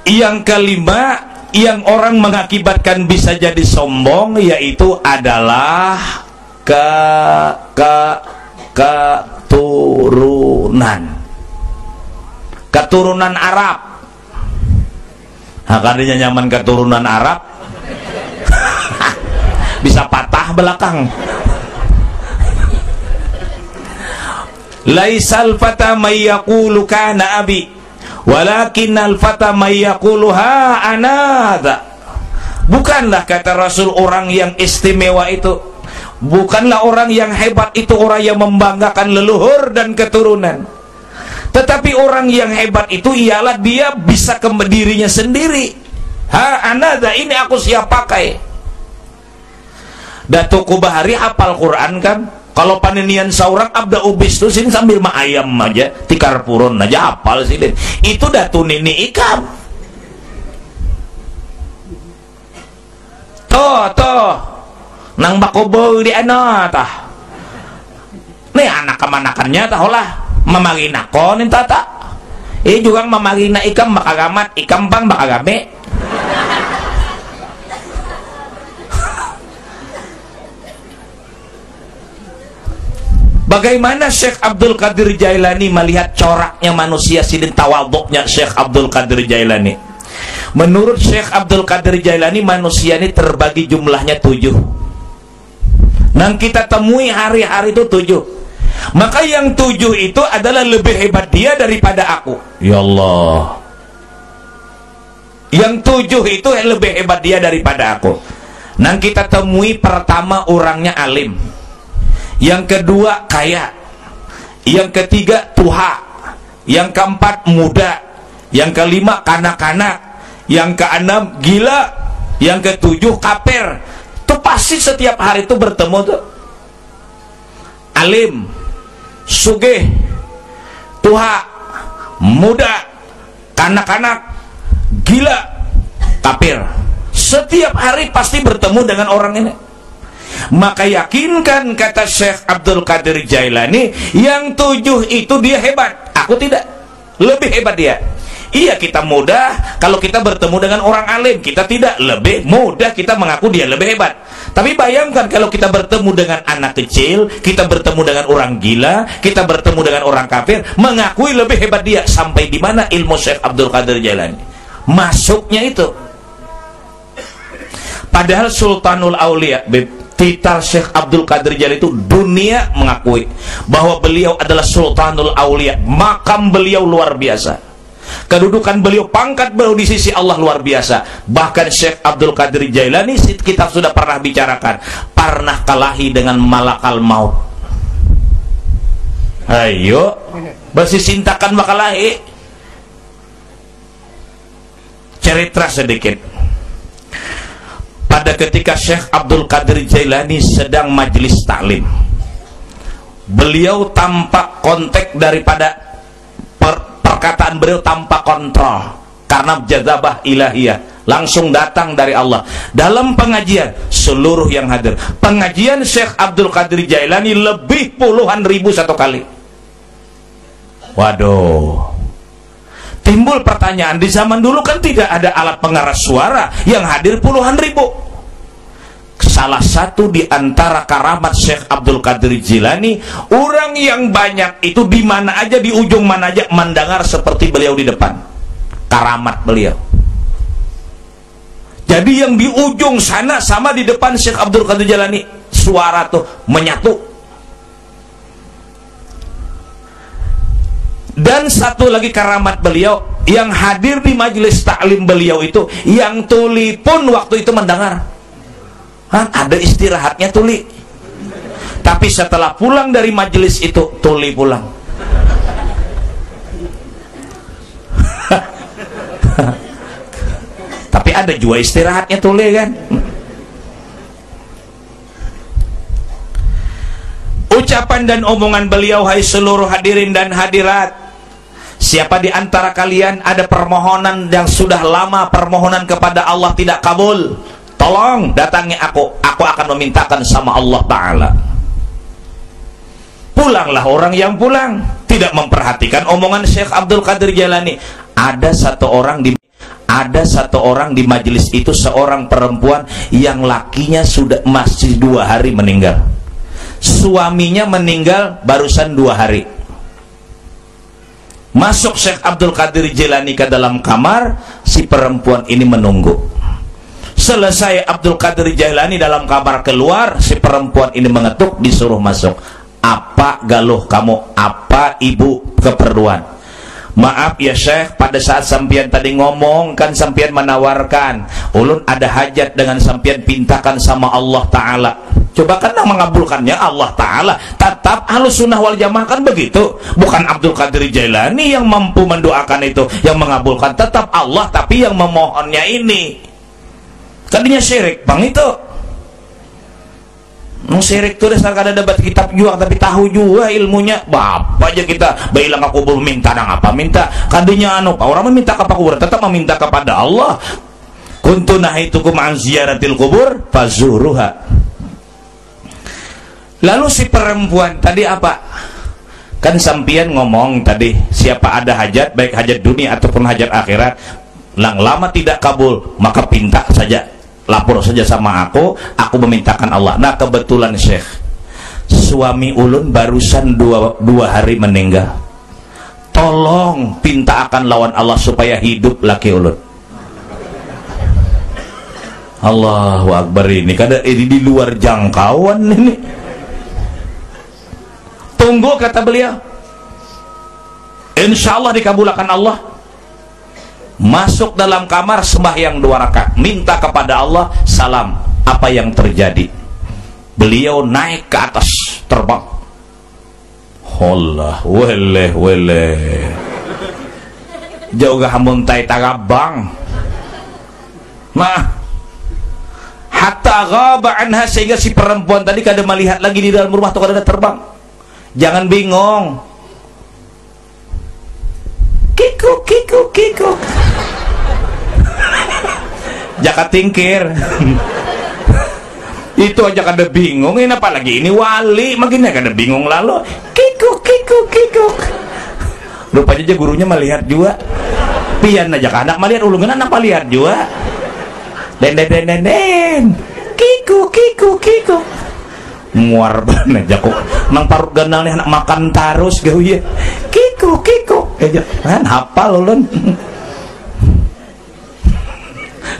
Yang kelima, yang orang mengakibatkan bisa jadi sombong, yaitu adalah keturunan Arab. Nah, karena nyaman keturunan Arab bisa patah belakang. Laisal fata may yaqulu kana abi walakinnal fata may yaqulu ha anadha. Bukanlah, kata Rasul, orang yang istimewa itu, bukanlah orang yang hebat itu orang yang membanggakan leluhur dan keturunan, tetapi orang yang hebat itu ialah dia bisa ke dirinya sendiri. Ha anadha, ini aku siap pakai. Datuk Kubahari hafal Quran kan? Kalau panenian saurang abda ubis tuh sini sambil ma ayam aja, tikar purun aja hafal sih. Itu datu nini ikam. Toh, nang bakobo di ana tah. Nih anak kemanakannya tah lah, mamagina ko nin tata. Juga mamagina ikam bakagamat, ikam pang bakagame. Bagaimana Syekh Abdul Qadir Jailani melihat coraknya manusia, sidin tawaduknya Syekh Abdul Qadir Jailani? Menurut Syekh Abdul Qadir Jailani, manusia ini terbagi jumlahnya 7. Nang kita temui hari-hari itu 7. Maka yang 7 itu adalah lebih hebat dia daripada aku. Ya Allah. Yang 7 itu lebih hebat dia daripada aku. Nang kita temui pertama orangnya alim, yang kedua kaya, yang ketiga tuha, yang keempat muda, yang kelima kanak-kanak, yang keenam gila, yang ketujuh kafir. Itu pasti setiap hari itu bertemu tuh. Alim, sugih, tuha, muda, kanak-kanak, gila, kafir. Setiap hari pasti bertemu dengan orang ini. Maka yakinkan, kata Syekh Abdul Qadir Jailani, yang 7 itu dia hebat, aku tidak. Lebih hebat dia. Iya, kita mudah kalau kita bertemu dengan orang alim, kita tidak. Lebih mudah kita mengaku dia lebih hebat. Tapi bayangkan kalau kita bertemu dengan anak kecil, kita bertemu dengan orang gila, kita bertemu dengan orang kafir, mengakui lebih hebat dia. Sampai di mana ilmu Syekh Abdul Qadir Jailani masuknya itu. Padahal Sultanul Aulia, titel Syekh Abdul Qadir Jailani itu dunia mengakui bahwa beliau adalah Sultanul Aulia. Makam beliau luar biasa, kedudukan beliau, pangkat beliau di sisi Allah luar biasa. Bahkan Syekh Abdul Qadir Jailani, kita sudah pernah bicarakan, pernah kalahi dengan malakal maut. Ayo besi sintakan bakalahi. Cerita sedikit. Pada ketika Syekh Abdul Qadir Jailani sedang majelis taklim, beliau tampak kontak daripada perkataan beliau tanpa kontrol, karena jazabah ilahiyah langsung datang dari Allah. Dalam pengajian seluruh yang hadir, pengajian Syekh Abdul Qadir Jailani lebih puluhan ribu satu kali. Waduh, timbul pertanyaan, di zaman dulu kan tidak ada alat pengeras suara, yang hadir puluhan ribu. Salah satu di antara karamat Syekh Abdul Qadir Jailani, orang yang banyak itu di mana aja, di ujung mana aja, mendengar seperti beliau di depan. Karamat beliau. Jadi yang di ujung sana sama di depan Syekh Abdul Qadir Jailani, suara tuh menyatu. Dan satu lagi karamat beliau, yang hadir di majelis taklim beliau itu, yang tuli pun waktu itu mendengar. Ada istirahatnya tuli, tapi setelah pulang dari majelis itu tuli pulang. Tapi ada juga istirahatnya tuli kan. Ucapan dan omongan beliau, hai seluruh hadirin dan hadirat, siapa di antara kalian ada permohonan yang sudah lama permohonan kepada Allah tidak kabul, tolong datangi aku akan memintakan sama Allah Ta'ala. Pulanglah orang yang pulang, tidak memperhatikan omongan Syekh Abdul Qadir Jailani. Ada satu orang ada satu orang di majelis itu, seorang perempuan yang lakinya sudah masih 2 hari meninggal. Suaminya meninggal barusan 2 hari. Masuk Syekh Abdul Qadir Jailani ke dalam kamar, si perempuan ini menunggu. Selesai Abdul Qadir Jailani dalam kamar keluar, si perempuan ini mengetuk, disuruh masuk. Apa galuh kamu? Apa ibu keperluan? Maaf ya Syekh, pada saat sampian tadi ngomong kan sampian menawarkan ulun ada hajat dengan sampian pintakan sama Allah Ta'ala. Coba kan yang mengabulkannya Allah Ta'ala. Tetap Ahlus Sunnah wal Jamaah kan begitu. Bukan Abdul Qadir Jailani yang mampu mendoakan itu, yang mengabulkan. Tetap Allah, tapi yang memohonnya ini tadinya syirik bang itu. Syirik itu dasar kada dapat kitab juga, tapi tahu juga ilmunya. Bapak aja kita bailang aku kubur minta nang apa minta. Kadinya orang meminta ke kubur tetap meminta kepada Allah. Kuntu nahaitukum an ziyaratil kubur fazuruha. Lalu si perempuan tadi apa? Kan sampian ngomong tadi, siapa ada hajat, baik hajat dunia ataupun hajat akhirat, lama tidak kabul, maka pinta saja, lapor saja sama aku memintakan Allah. Nah kebetulan Syekh, suami ulun barusan 2 hari meninggal. Tolong pinta akan lawan Allah supaya hidup laki ulun. Allahu Akbar, ini kada ini di luar jangkauan ini. Tunggu kata beliau, insya Allah dikabulkan Allah. Masuk dalam kamar, sembahyang 2 rakaat, minta kepada Allah, salam. Apa yang terjadi? Beliau naik ke atas, terbang. Allah, wele jauh gak muntai tagabang. Nah, hatta ghaba anha, sehingga si perempuan tadi kada melihat lagi di dalam rumah tuh, kada terbang. Jangan bingung. Kikuk kikuk kikuk. Jaka tingkir. Itu aja kada bingung, ini apalagi ini wali, makin kada bingung lalu. Kikuk kikuk kikuk. Rupanya aja gurunya melihat juga. Pian aja anak melihat, ulungan anak melihat juga. Den. Kikuk kikuk kikuk. Muar banget aja kok. Nang parut ganal nih anak makan terus gawe. Kikuk kikuk. Kan hafal ulun.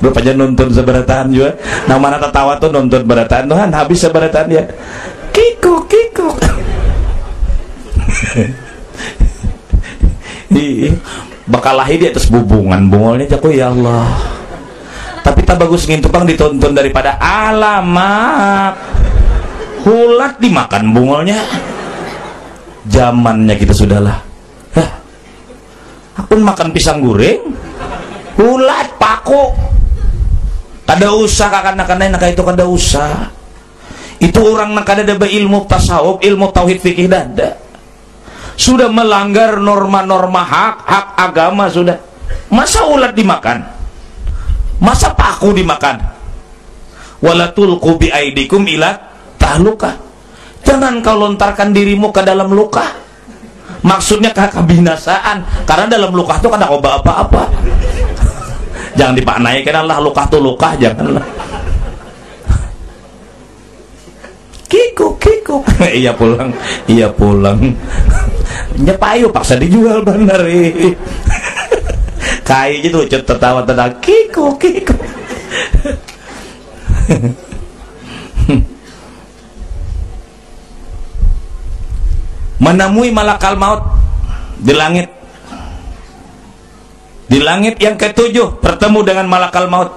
Rupanya nonton seberataan juga. Nang mana tertawa tuh nonton berataan tuh kan habis seberataan dia. Kikuk kikuk. Bakal lahir di atas bubungan bungolnya jago ya Allah. Tapi tak bagus ngintupang ditonton daripada alamak. Hulat dimakan bungolnya. Zamannya kita sudahlah. Hah? Aku makan pisang goreng. Hulat paku. Kada usah kakan-kakan nak itu kada usah. Itu orang nak kada ada ilmu tasawuf, ilmu tauhid fikih dada. Sudah melanggar norma-norma hak agama sudah. Masa ulat dimakan? Masa paku dimakan? Wala tulqu bi aidikum ila tahluka. Jangan kau lontarkan dirimu ke dalam luka. Maksudnya ke kebinasaan. Karena dalam luka itu kada oba apa-apa. Jangan dipaknai kan Allah luka tuh luka, janganlah. Kikuk kikuk. Iya pulang. Nyepayu paksa dijual bener. Kai gitu tertawa kikuk kikuk. Menemui malakal maut di langit. Di langit yang ke-7 bertemu dengan malakal maut.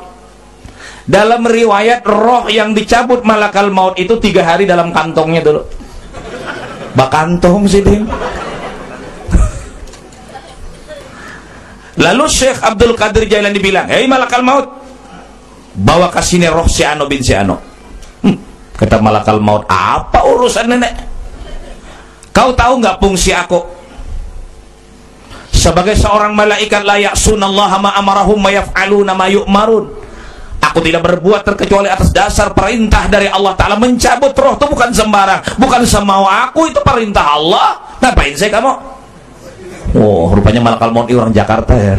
Dalam riwayat roh yang dicabut malakal maut itu 3 hari dalam kantongnya dulu. Bakantong sih dia. Lalu Syekh Abdul Qadir Jailani bilang, "Hei malakal maut, bawa ke sini roh si Ano bin si Ano." Kata malakal maut, "Apa urusan nenek? Kau tahu nggak fungsi aku sebagai seorang malaikat? La ya'sunallaha ma amarahum wa yaf'aluna ma yu'marun. Aku tidak berbuat terkecuali atas dasar perintah dari Allah Ta'ala. Mencabut roh itu bukan sembarang, bukan semau aku, itu perintah Allah. Ngapain saya kamu?" Oh, rupanya malakal maut orang Jakarta ya.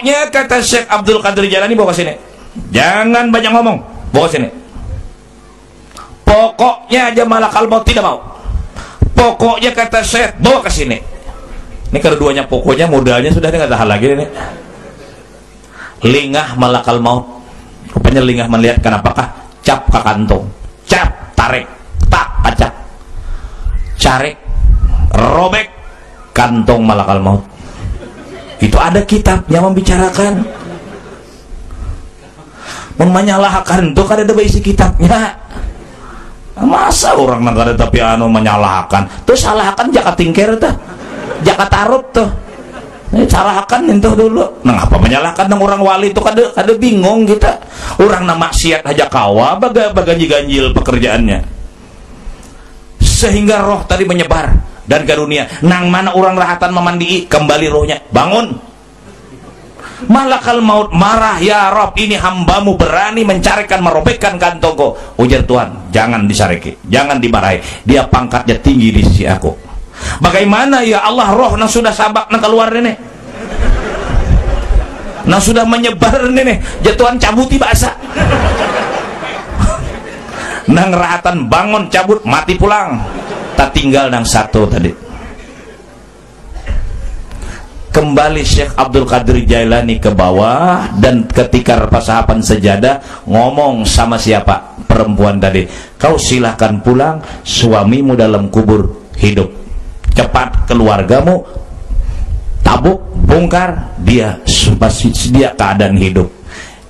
Pokoknya kata Syekh Abdul Qadir Jailani, bawa ke sini. Jangan banyak ngomong, bawa ke sini. Pokoknya aja malakal maut tidak mau. Pokoknya kata Syekh, bawa ke sini. Ini keduanya pokoknya, modalnya sudah nggak tahan lagi ini. Lingah malakal maut. Rupanya lingah melihat, kenapakah? Cap ke kantong, cap, tarik, tak, acak, carik, robek kantong malakal maut. Itu ada kitab yang membicarakan. Menyalahkan itu kan ada isi kitabnya. Masa orang negara tapi anu menyalahkan, tuh salahkan jaka tingker tuh, jaka tarup tuh, salahkan itu dulu. Nah apa menyalahkan orang wali itu kada bingung kita. Orang nama maksiat aja kawa baga ganjil pekerjaannya, sehingga roh tadi menyebar dan karunia. Nang mana orang rahatan memandii, kembali rohnya bangun. Malakal maut marah, ya Rob, ini hambamu berani mencarikan, merobekkan kantongku. Ujar Tuhan, jangan disariki, jangan dimarahi, dia pangkatnya tinggi di sisi aku. Bagaimana ya Allah, roh nang sudah sabak nang keluar ini, nang sudah menyebar ini, jatuhan cabuti bahasa. Nang rahatan bangun cabut, mati pulang. Tak tinggal nang satu tadi. Kembali Syekh Abdul Qadir Jailani ke bawah, dan ketika persahapan sejadah ngomong sama siapa? Perempuan tadi. Kau silahkan pulang, suamimu dalam kubur hidup. Cepat keluargamu tabuk, bongkar, dia masih dia keadaan hidup.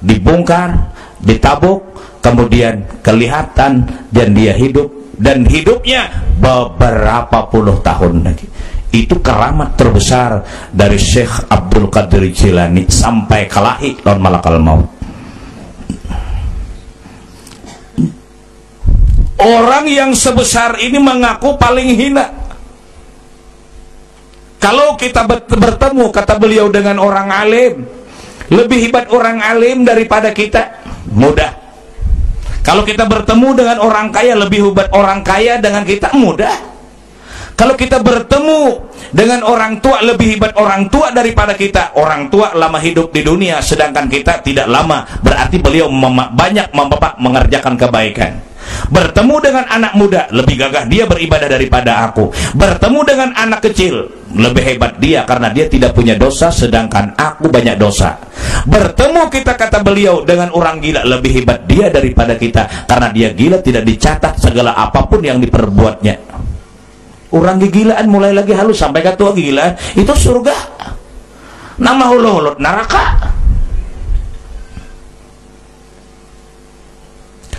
Dibongkar, ditabuk, kemudian kelihatan dan dia hidup, dan hidupnya beberapa puluh tahun lagi. Itu keramat terbesar dari Syekh Abdul Qadir Jailani sampai kelahi lawan malakal maut. Orang yang sebesar ini mengaku paling hina. Kalau kita bertemu, kata beliau, dengan orang alim, lebih hebat orang alim daripada kita, mudah. Kalau kita bertemu dengan orang kaya, lebih hebat orang kaya dengan kita, mudah. Kalau kita bertemu dengan orang tua, lebih hebat orang tua daripada kita. Orang tua lama hidup di dunia, sedangkan kita tidak lama. Berarti beliau banyak mengerjakan kebaikan. Bertemu dengan anak muda, lebih gagah dia beribadah daripada aku. Bertemu dengan anak kecil, lebih hebat dia karena dia tidak punya dosa, sedangkan aku banyak dosa. Bertemu kita, kata beliau, dengan orang gila, lebih hebat dia daripada kita karena dia gila, tidak dicatat segala apapun yang diperbuatnya. Orang gigilaan mulai lagi halus sampai ke tua gigilaan itu surga, nama hulur-hulur neraka.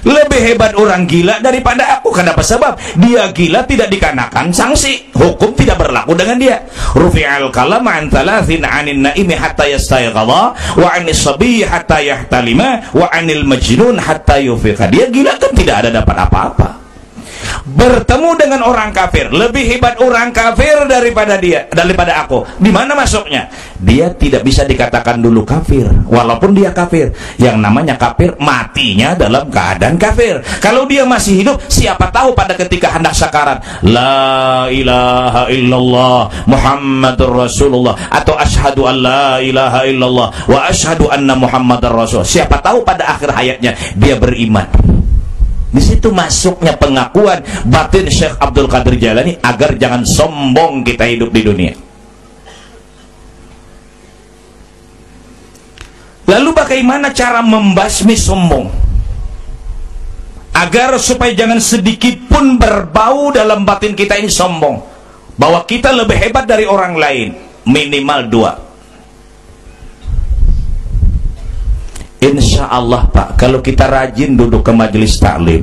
Lebih hebat orang gila daripada aku. Kenapa? Sebab dia gila tidak dikenakan sanksi, hukum tidak berlaku dengan dia. Rufi'al kalam an thalathin 'anil naimi hatta yastayqadha wa 'anis sabiyyi hatta yahtalima wa 'anil majnun hatta yufiqa. Dia gila kan tidak ada dapat apa-apa. Bertemu dengan orang kafir, lebih hebat orang kafir daripada aku. Di mana masuknya? Dia tidak bisa dikatakan dulu kafir, walaupun dia kafir. Yang namanya kafir, matinya dalam keadaan kafir. Kalau dia masih hidup, siapa tahu pada ketika hendak sakarat, la ilaha illallah Muhammadur Rasulullah, atau asyhadu an la ilaha illallah wa asyhadu anna Muhammadar Rasul. Siapa tahu pada akhir hayatnya dia beriman. Di situ masuknya pengakuan batin Syekh Abdul Qadir Jailani agar jangan sombong kita hidup di dunia. Lalu bagaimana cara membasmi sombong? Agar supaya jangan sedikit pun berbau dalam batin kita ini sombong, bahwa kita lebih hebat dari orang lain. Minimal dua. Insya Allah Pak, kalau kita rajin duduk ke majelis taklim,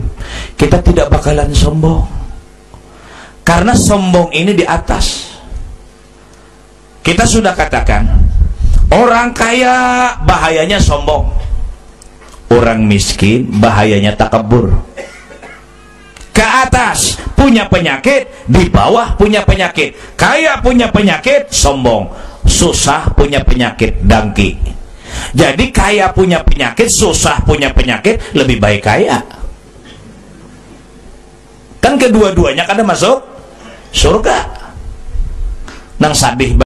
kita tidak bakalan sombong. Karena sombong ini di atas. Kita sudah katakan, orang kaya bahayanya sombong, orang miskin bahayanya takabur. Ke atas punya penyakit, di bawah punya penyakit. Kaya punya penyakit sombong, susah punya penyakit dangki. Jadi kaya punya penyakit, susah punya penyakit, lebih baik kaya. Kan kedua-duanya kada masuk surga. Nang sadih